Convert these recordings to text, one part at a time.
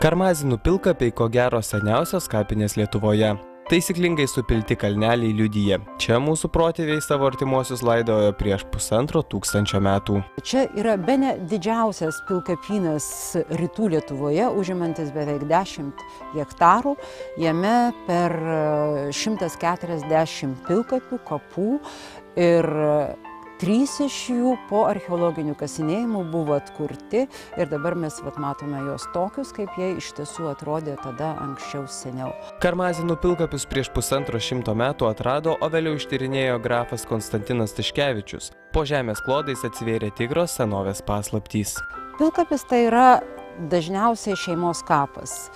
Karmazinų pilkapiai ko gero seniausios kapinės Lietuvoje. Taisyklingai supilti kalneliai liudija. Čia mūsų protėviai savo artimuosius laidojo prieš 1500 metų. Čia yra bene didžiausias pilkapynas rytų Lietuvoje, užimantis beveik 10 hektarų. Jame per 140 pilkapių, kapų ir 3 iš jų po archeologinių kasinėjimų buvo atkurti ir dabar mes matome juos tokius, kaip jie iš tiesų atrodė tada anksčiau seniau. Karmazinų pilkapius prieš 150 metų atrado, o vėliau ištyrinėjo grafas Konstantinas Tiškevičius. Po žemės klodais atsivėrė tikros senovės paslaptys. Pilkapis tai yra dažniausiai šeimos kapas.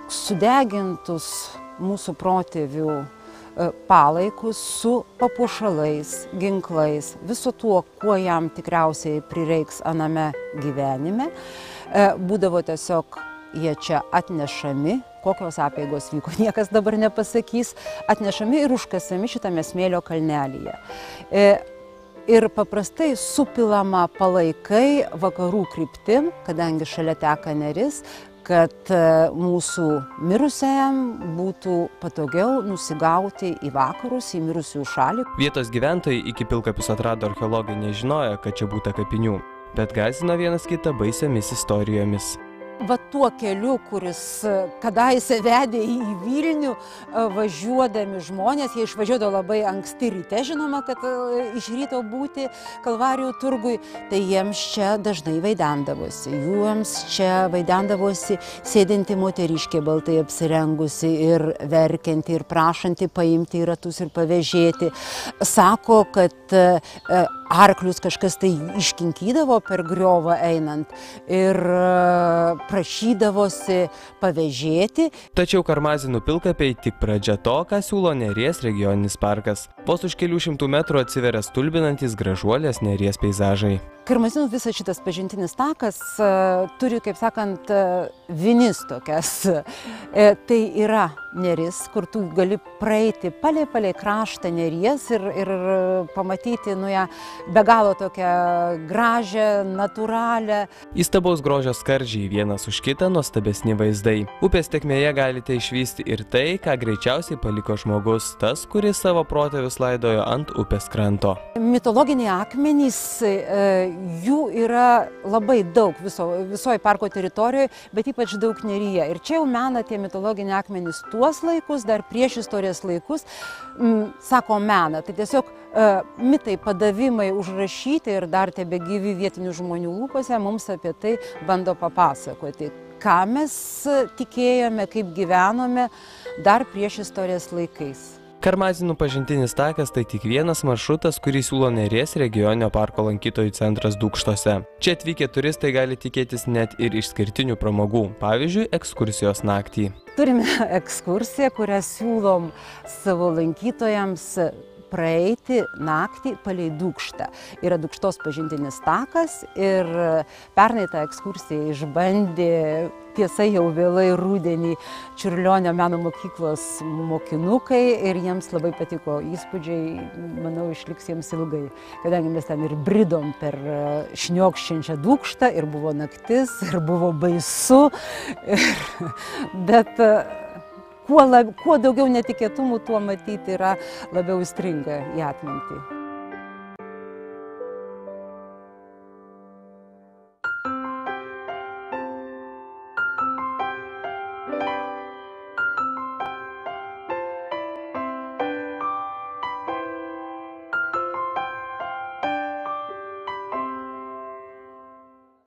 Sudegintus mūsų protėvių palaikus su papuošalais, ginklais, viso tuo, kuo jam tikriausiai prireiks aname gyvenime. Būdavo tiesiog jie čia atnešami, kokios apeigos vyko, niekas dabar nepasakys, atnešami ir užkasami šitame smėlio kalnelyje. Ir paprastai supilama palaikai vakarų kryptim, kadangi šalia teka Neris, kad mūsų mirusiajam būtų patogiau nusigauti į vakarus, į mirusiųjų šalį. Vietos gyventojai iki pilkapius atrado archeologai nežinojo, kad čia būta kapinių, bet gąsdino vienas kitą baisiomis istorijomis. Va tuo keliu, kuris kadaise vedė į Vilnių, važiuodami žmonės, jie išvažiuodavo labai anksti ryte, žinoma, kad iš ryto būti Kalvarijų turgui, tai jiems čia dažnai vaidendavosi. Jiems čia vaidendavosi sėdinti moteriškė baltai apsirengusi ir verkianti ir prašanti paimti į ratus ir pavėžėti. Sako, kad arklius kažkas tai iškinkydavo per griovą einant ir prašydavosi pavėžėti. Tačiau Karmazinų pilkapiai tik pradžia to, ką siūlo Neries regioninis parkas. Vos už kelių šimtų metrų atsiveria stulbinantys gražuolės Neries peizažai. Karmazinų visas šitas pažintinis takas turi, kaip sakant, vinis tokias. Tai yra Neris, kur tu gali praeiti palei kraštą Neries ir pamatyti ją be galo tokią gražią, natūralią. Įstabaus grožio skardžiai, vienas už kitą nuostabesni vaizdai. Upės tekmėje galite išvysti ir tai, ką greičiausiai paliko žmogus, tas, kuris savo protėvius laidojo ant upės kranto. Mitologiniai akmenys, jų yra labai daug visoje parko teritorijoje, bet ypač daug Neryje. Ir čia jau mena tie mitologiniai akmenys tuos laikus, dar prieš istorijos laikus, sako mena. Tai tiesiog mitai, padavimai užrašyti ir dar tebegyvi vietinių žmonių lūpose mums apie tai bando papasakoti. Ką mes tikėjome, kaip gyvenome dar prieš istorijos laikais. Karmazinų pažintinis takas tai tik vienas maršrutas, kurį siūlo Neries regioninio parko lankytojų centras Dūkštose. Čia atvykę turistai gali tikėtis net ir išskirtinių pramogų, pavyzdžiui, ekskursijos naktį. Turime ekskursiją, kurią siūlom savo lankytojams praeiti naktį palei Dūkštą. Yra Dūkštos pažintinis takas ir pernai tą ekskursiją išbandė, tiesa jau vėlai rudenį, Čiurlionio meno mokyklos mokinukai ir jiems labai patiko įspūdžiai, manau, išliks jiems ilgai. Kadangi mes ten ir bridom per šniokščiančią Dūkštą ir buvo naktis, ir buvo baisu, bet kuo daugiau netikėtumų, tuo matyti yra labiau įstringa į atmintį.